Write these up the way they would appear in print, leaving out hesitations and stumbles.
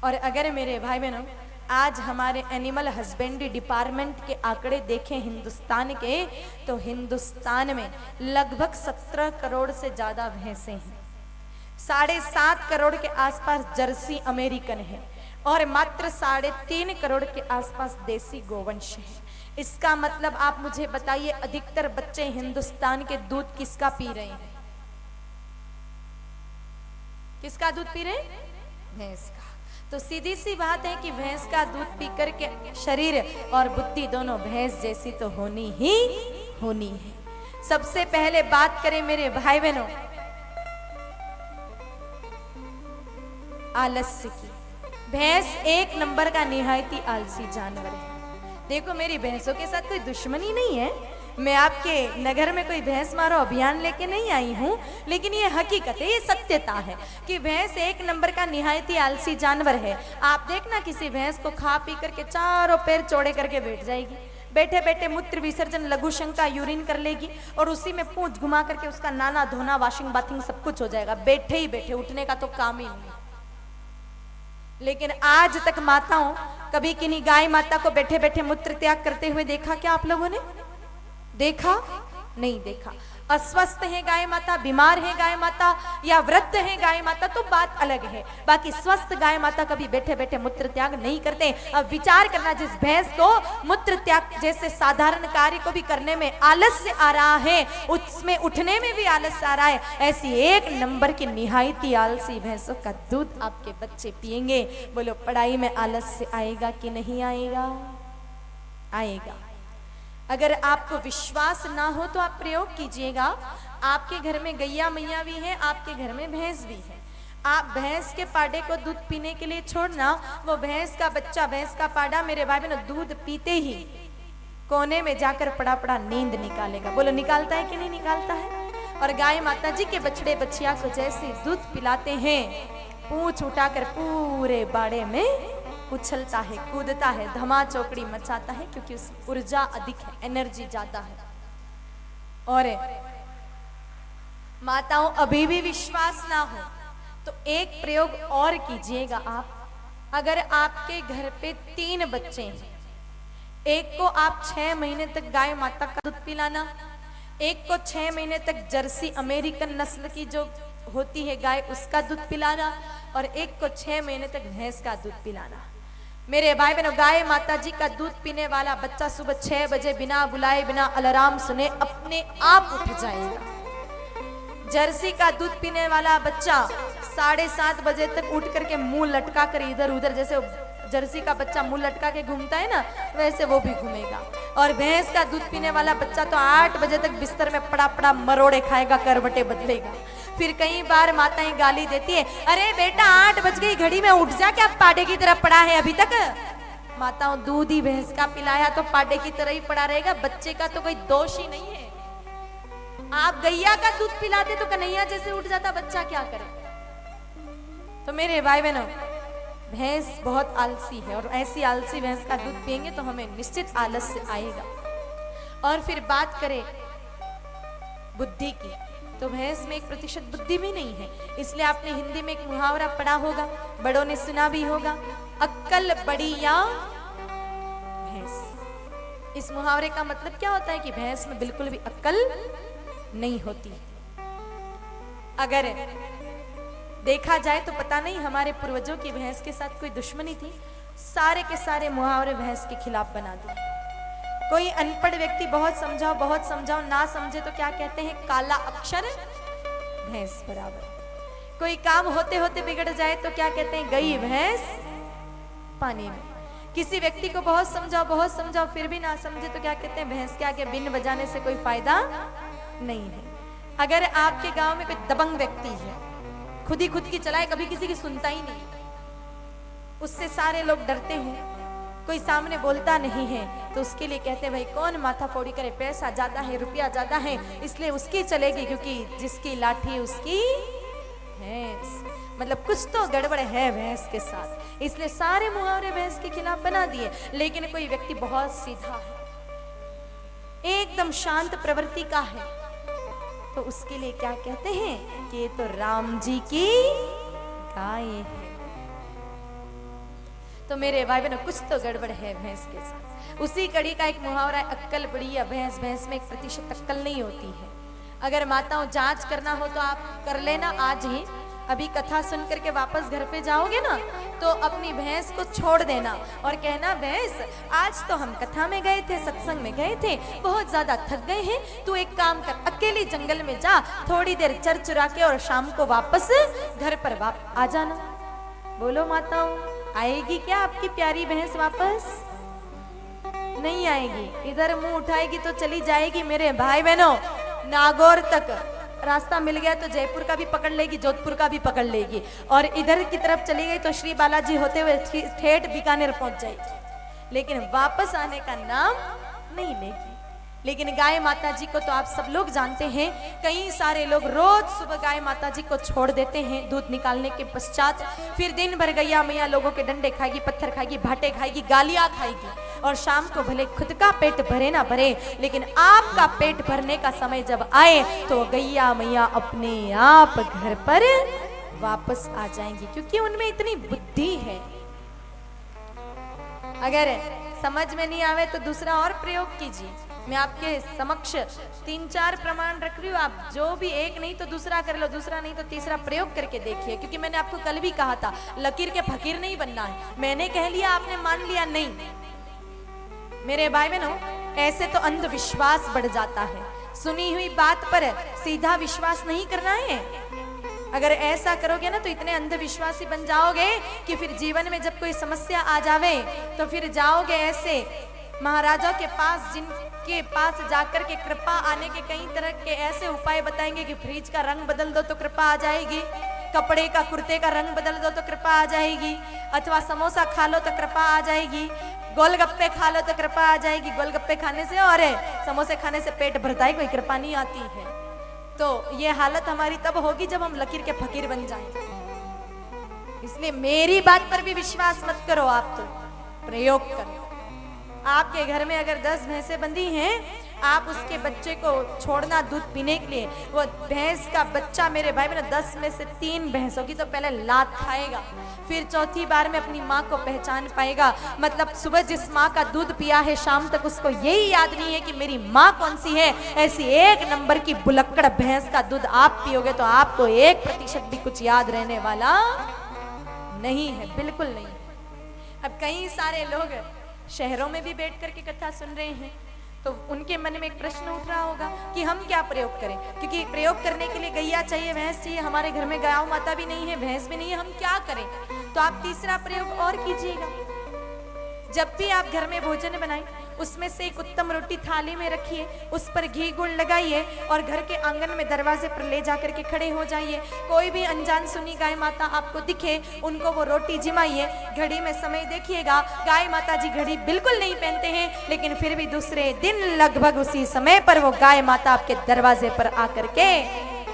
और अगर मेरे भाई बहनों आज हमारे एनिमल हस्बेंड्री डिपार्टमेंट के आंकड़े देखें हिंदुस्तान के, तो हिंदुस्तान में लगभग 17 करोड़ से ज्यादा भैंसें हैं, 7.5 करोड़ के आसपास जर्सी अमेरिकन है और मात्र 3.5 करोड़ के आसपास देसी गोवंश है। इसका मतलब आप मुझे बताइए अधिकतर बच्चे हिंदुस्तान के दूध किसका पी रहे हैं? किसका दूध पी रहे हैं? भैंस का। तो सीधी सी बात है कि भैंस का दूध पी करके शरीर और बुद्धि दोनों भैंस जैसी तो होनी ही होनी है। सबसे पहले बात करें मेरे भाई बहनों आलस्य की। भैंस एक नंबर का निहायती आलसी जानवर है। देखो मेरी भैंसों के साथ कोई दुश्मनी नहीं है, मैं आपके नगर में कोई भैंस मारो अभियान लेके नहीं आई हूँ, लेकिन ये हकीकत है, ये सत्यता है कि भैंस एक नंबर का निहायती आलसी जानवर है। आप देखना किसी भैंस को खा पी करके चारों पैर चौड़े करके बैठ जाएगी, बैठे बैठे मूत्र विसर्जन लघु शंका यूरिन कर लेगी और उसी में पूंछ घुमा करके उसका नाना धोना वॉशिंग बाथिंग सब कुछ हो जाएगा, बैठे ही बैठे, उठने का तो काम ही नहीं। लेकिन आज तक माताओं कभी किन्हीं गाय माता को बैठे बैठे मूत्र त्याग करते हुए देखा क्या आप लोगों ने? देखा? नहीं देखा। अस्वस्थ है गाय माता, बीमार है गाय माता या वृद्ध है गाय माता तो बात अलग है, बाकी स्वस्थ गाय माता कभी बैठे बैठे मूत्र त्याग नहीं करते। अब विचार करना, जिस भैंस को मूत्र त्याग जैसे साधारण कार्य को भी करने में आलस्य आ रहा है, उसमें उठने में भी आलस्य आ रहा है, ऐसी एक नंबर की निहायती आलसी भैंसों का दूध आपके बच्चे पिएंगे। बोलो पढ़ाई में आलस्य आएगा कि नहीं आएगा? आएगा। अगर आपको विश्वास ना हो तो आप प्रयोग कीजिएगा। आपके घर में गैया मैया भी है, आपके घर में भैंस भी है। आप भैंस के पाड़े को दूध पीने के लिए छोड़ना, वो भैंस का बच्चा, भैंस का पाड़ा मेरे भाई बहनों दूध पीते ही कोने में जाकर पड़ा पड़ा नींद निकालेगा। बोलो निकालता है कि नहीं निकालता है? और गाय माता जी के बछड़े बछिया को जैसे दूध पिलाते हैं, पूंछ उठाकर पूरे बाड़े में उछलता है, कूदता है, धमा चौकड़ी मचाता है, क्योंकि उस ऊर्जा अधिक है, एनर्जी ज्यादा है। और माताओं अभी भी विश्वास ना हो तो एक प्रयोग और कीजिएगा आप। अगर आपके घर पे 3 बच्चे हैं, एक को आप 6 महीने तक गाय माता का दूध पिलाना, एक को 6 महीने तक जर्सी अमेरिकन नस्ल की जो होती है गाय उसका दूध पिलाना, और एक को 6 महीने तक भैंस का दूध पिलाना। मेरे भाई बहनों गाय माता जी का दूध पीने वाला बच्चा सुबह 6 बजे बिना बुलाए बिना अलार्म सुने अपने आप उठ जाएगा। जर्सी का दूध पीने वाला बच्चा 7:30 बजे तक उठ करके मुंह लटका कर इधर उधर, जैसे जर्सी का बच्चा मुंह लटका के घूमता है ना, वैसे वो भी घूमेगा। और भैंस का दूध पीने वाला बच्चा तो 8 बजे तक बिस्तर में पड़ा पड़ा मरोड़े खाएगा, करवटे बदलेगा। फिर कई बार माताएं गाली देती है, अरे बेटा 8 बज गई, घड़ी में उठ जा, क्या पाडे की तरफ पड़ा है अभी तक? माताओं दूध ही भैंस का पिलाया तो पाडे की तरह ही पड़ा रहेगा, बच्चे का तो कोई दोष ही नहीं है। आप गैया का दूध पिलाते तो कन्हैया जैसे उठ जाता बच्चा, क्या करे? तो मेरे भाई बहनों भैंस बहुत आलसी है, और ऐसी आलसी भैंस का दूध पिएंगे तो हमें निश्चित आलस्य आएगा। और फिर बात करें बुद्धि की, तो भैंस में 1% बुद्धि भी नहीं है। इसलिए आपने हिंदी में एक मुहावरा पढ़ा होगा, बड़ों ने सुना भी होगा, अक्कल बड़ी या भैंस। इस मुहावरे का मतलब क्या होता है कि भैंस में बिल्कुल भी अक्ल नहीं होती। अगर देखा जाए तो पता नहीं हमारे पूर्वजों की भैंस के साथ कोई दुश्मनी थी, सारे के सारे मुहावरे भैंस के खिलाफ बना दिए। कोई अनपढ़ व्यक्ति बहुत समझाओ ना समझे तो क्या कहते हैं, काला अक्षर भैंस बराबर। कोई काम होते होते बिगड़ जाए तो क्या कहते हैं, गई भैंस पानी में। किसी व्यक्ति को बहुत समझाओ फिर भी ना समझे तो क्या कहते हैं, भैंस के आगे बिन बजाने से कोई फायदा नहीं है। अगर आपके गांव में कोई दबंग व्यक्ति है, खुद ही खुद की चलाए, कभी किसी की सुनता ही नहीं, उससे सारे लोग डरते हैं, कोई सामने बोलता नहीं है, तो उसके लिए कहते हैं भाई कौन माथा फोड़ी करे, पैसा ज्यादा है, रुपया ज्यादा है, इसलिए उसकी चलेगी, क्योंकि जिसकी लाठी उसकी भैंस। मतलब कुछ तो गड़बड़ है भैंस के साथ, इसलिए सारे मुहावरे भैंस के खिलाफ बना दिए। लेकिन कोई व्यक्ति बहुत सीधा है, एकदम शांत प्रवृत्ति का है, तो उसके लिए क्या कहते हैं कि ये तो राम जी की गाय है। तो मेरे भाई बहनों कुछ तो गड़बड़ है भैंस के साथ। उसी कड़ी का एक मुहावरा है, अक्कल बड़ी या भैंस, भैंस में 1% अक्कल नहीं होती है। अगर माताओं जांच करना हो तो आप कर लेना आज ही। अभी कथा सुन करके वापस घर पे जाओगे ना तो अपनी भैंस को छोड़ देना और कहना, भैंस आज तो हम कथा में गए थे, सत्संग में गए थे, बहुत ज्यादा थक गए हैं, तू एक काम कर, अकेली जंगल में जा, थोड़ी देर चर चुरा के और शाम को वापस घर पर आ जाना। बोलो माताओं, आएगी क्या आपकी प्यारी भैंस वापस? नहीं आएगी। इधर मुंह उठाएगी तो चली जाएगी। मेरे भाई बहनों, नागौर तक रास्ता मिल गया तो जयपुर का भी पकड़ लेगी, जोधपुर का भी पकड़ लेगी, और इधर की तरफ चली गई तो श्री बालाजी होते हुए ठेठ बीकानेर पहुंच जाएगी, लेकिन वापस आने का नाम नहीं लेगी। लेकिन गाय माता जी को तो आप सब लोग जानते हैं, कई सारे लोग रोज सुबह गाय माता जी को छोड़ देते हैं दूध निकालने के पश्चात, फिर दिन भर गैया मैया लोगों के डंडे खाएगी, पत्थर खाएगी, भाटे खाएगी, गालियां खाएगी, और शाम को भले खुद का पेट भरे ना भरे, लेकिन आपका पेट भरने का समय जब आए तो गैया मैया अपने आप घर पर वापस आ जाएंगी, क्योंकि उनमें इतनी बुद्धि है। अगर समझ में नहीं आवे तो दूसरा और प्रयोग कीजिए। मैं आपके समक्ष 3-4 प्रमाण रख रही हूँ, आप जो भी एक नहीं तो दूसरा कर लो, दूसरा नहीं तो तीसरा प्रयोग करके देखिए, क्योंकि मैंने आपको कल भी कहा था लकीर के फकीर नहीं बनना है। मैंने कह लिया, आपने मान लिया नहीं। मेरे भाई बहनों, ऐसे तो अंधविश्वास बढ़ जाता है। सुनी हुई बात पर सीधा विश्वास नहीं करना है। अगर ऐसा करोगे ना तो इतने अंधविश्वासी बन जाओगे कि फिर जीवन में जब कोई समस्या आ जावे तो फिर जाओगे ऐसे महाराजा के पास, जिनके पास जाकर के कृपा आने के कई तरह के ऐसे उपाय बताएंगे कि फ्रिज का रंग बदल दो तो कृपा आ जाएगी, कपड़े का कुर्ते का रंग बदल दो तो कृपा आ जाएगी, अथवा समोसा खा लो तो कृपा आ जाएगी, गोलगप्पे खा लो तो कृपा आ जाएगी। गोलगप्पे खाने से और समोसे खाने से पेट भरता है, कोई कृपा नहीं आती है। तो ये हालत हमारी तब होगी जब हम लकीर के फकीर बन जाएं। इसलिए मेरी बात पर भी विश्वास मत करो, आप तो प्रयोग करो। आपके घर में अगर 10 भैंसें बंधी हैं, आप उसके बच्चे को छोड़ना दूध पीने के लिए, वो भैंस का बच्चा मेरे भाई बहन 10 में से 3 भैंसों की तो पहले लात खाएगा, फिर चौथी बार में अपनी माँ को पहचान पाएगा। मतलब सुबह जिस माँ का दूध पिया है शाम तक उसको यही याद नहीं है कि मेरी माँ कौन सी है। ऐसी 1 नंबर की बुलक्कड़ भैंस का दूध आप पियोगे तो आपको 1% भी कुछ याद रहने वाला नहीं है, बिल्कुल नहीं। अब कई सारे लोग शहरों में भी बैठ करके कथा सुन रहे हैं तो उनके मन में एक प्रश्न उठ रहा होगा कि हम क्या प्रयोग करें, क्योंकि प्रयोग करने के लिए गैया चाहिए, भैंस चाहिए, हमारे घर में गाय माता भी नहीं है, भैंस भी नहीं है, हम क्या करें। तो आप तीसरा प्रयोग और कीजिएगा। जब भी आप घर में भोजन बनाएं उसमें से एक उत्तम रोटी थाली में रखिए, उस पर घी गुड़ लगाइए और घर के आंगन में दरवाजे पर ले जाकर के खड़े हो जाइए। कोई भी अनजान सुनी गाय माता आपको दिखे, उनको वो रोटी जिमाइए। घड़ी में समय देखिएगा, गाय माता जी घड़ी बिल्कुल नहीं पहनते हैं, लेकिन फिर भी दूसरे दिन लगभग उसी समय पर वो गाय माता आपके दरवाजे पर आकर के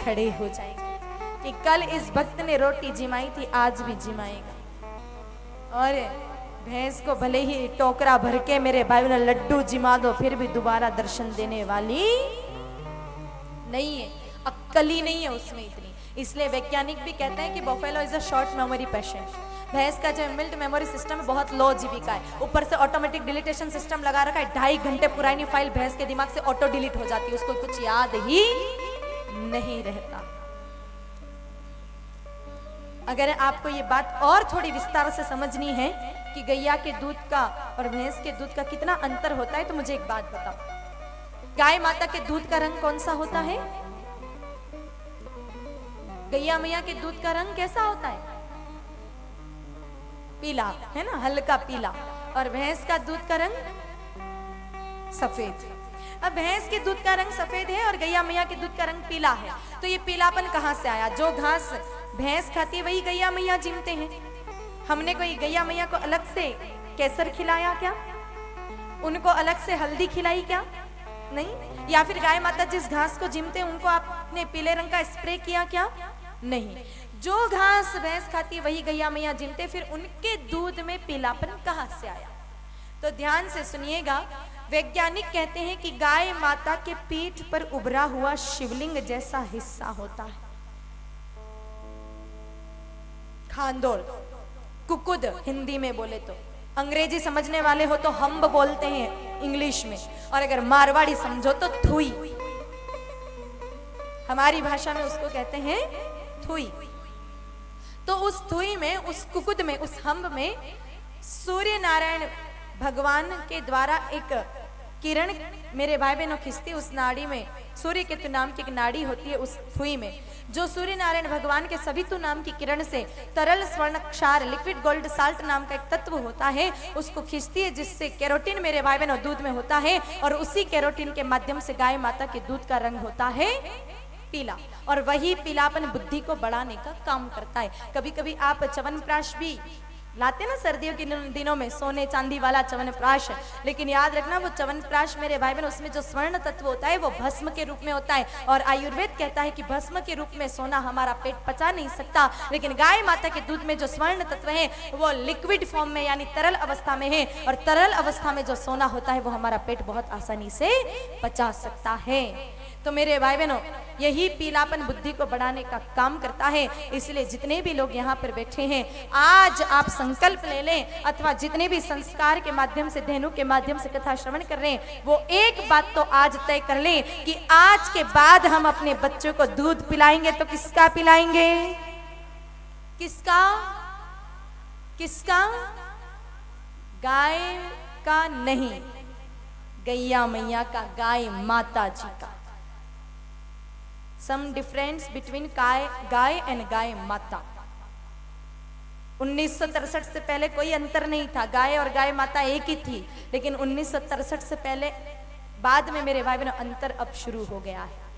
खड़े हो जाएगी कि कल इस भक्त ने रोटी जिमाई थी, आज भी जिमाएगा। और भैंस को भले ही टोकरा भर के मेरे भाई ने लड्डू जिमा दो, फिर भी दोबारा दर्शन देने वाली नहीं है, अक्कल ही नहीं है उसमें इतनी। इसलिए वैज्ञानिक भी कहते हैं कि buffalo is a short memory patient. भैंस का जो इनबिल्ट मेमोरी सिस्टम बहुत लो जीबी का है, ऊपर से ऑटोमेटिक डिलीटेशन सिस्टम लगा रखा है। 2.5 घंटे पुरानी फाइल भैंस के दिमाग से ऑटो डिलीट हो जाती है, उसको कुछ याद ही नहीं रहता। अगर आपको ये बात और थोड़ी विस्तार से समझनी है कि गैया के दूध का और भैंस के दूध का कितना अंतर होता है, तो मुझे एक बात बताओ, गाय माता के दूध का रंग कौन सा होता है? गैया मैया के दूध का रंग कैसा होता है? पीला, है ना, हल्का पीला। और भैंस का दूध का रंग सफेद। अब भैंस के दूध का रंग सफेद है और गैया मैया के दूध का रंग पीला है, तो ये पीलापन कहां से आया? जो घास भैंस खाती है वही गैया मैया जिमते हैं। हमने कोई गैया मैया को अलग से केसर खिलाया क्या? उनको अलग से हल्दी खिलाई क्या? नहीं। या फिर गाय माता जिस घास को जिमते हैं उनको आपने पीले रंग का स्प्रे किया क्या? नहीं। जो घास भैंस खाती है वही गैया मैया जिमते, फिर उनके दूध में पीलापन कहां से आया? तो ध्यान से सुनिएगा, वैज्ञानिक कहते हैं कि गाय माता के पीठ पर उभरा हुआ शिवलिंग जैसा हिस्सा होता है, खांडोल, कुकुद हिंदी में बोले तो, अंग्रेजी समझने वाले हो तो हम्ब बोलते हैं इंग्लिश में, और अगर मारवाड़ी समझो तो थुई। हमारी भाषा में उसको कहते हैं थुई। तो उस थुई में, उस कुकुद में, उस हम्ब में सूर्य नारायण भगवान के द्वारा एक किरण मेरे भाई बहनों खिंचती। उस नाड़ी में सूर्य केतु नाम की एक नाड़ी होती है उस थुई में, जो सूर्य नारायण भगवान के सवितु नाम की किरण से तरल स्वर्ण क्षार लिक्विड गोल्ड साल्ट नाम का एक तत्व होता है, उसको खींचती है, जिससे कैरोटीन मेरे भाई बहनों दूध में होता है, और उसी कैरोटीन के माध्यम से गाय माता के दूध का रंग होता है पीला, और वही पीलापन बुद्धि को बढ़ाने का काम करता है। कभी कभी आप च्यवनप्राश भी लाते ना सर्दियों के दिनों में, सोने चांदी वाला च्यवनप्राश, लेकिन याद रखना वो च्यवनप्राश मेरे भाई बहन, उसमें जो स्वर्ण तत्व होता है वो भस्म के रूप में होता है, और आयुर्वेद कहता है कि भस्म के रूप में सोना हमारा पेट पचा नहीं सकता, लेकिन गाय माता के दूध में जो स्वर्ण तत्व है वो लिक्विड फॉर्म में यानी तरल अवस्था में है, और तरल अवस्था में जो सोना होता है वो हमारा पेट बहुत आसानी से पचा सकता है। तो मेरे भाई बहनों, यही पीलापन बुद्धि को बढ़ाने का काम करता है। इसलिए जितने भी लोग यहाँ पर बैठे हैं, आज आप संकल्प ले लें, अथवा जितने भी संस्कार के माध्यम से, धेनु के माध्यम से कथा श्रवण कर रहे हैं, वो एक बात तो आज तय कर लें कि आज के बाद हम अपने बच्चों को दूध पिलाएंगे तो किसका पिलाएंगे? किसका? किसका? गाय का नहीं, गैया मैया का, गाय माता जी का। सम डिफरेंस बिटवीन गाय एंड गाय माता। 1963 से पहले कोई अंतर नहीं था, गाय और गाय माता एक ही थी, लेकिन 1963 से पहले बाद में मेरे भाई बहनों अंतर अब शुरू हो गया है।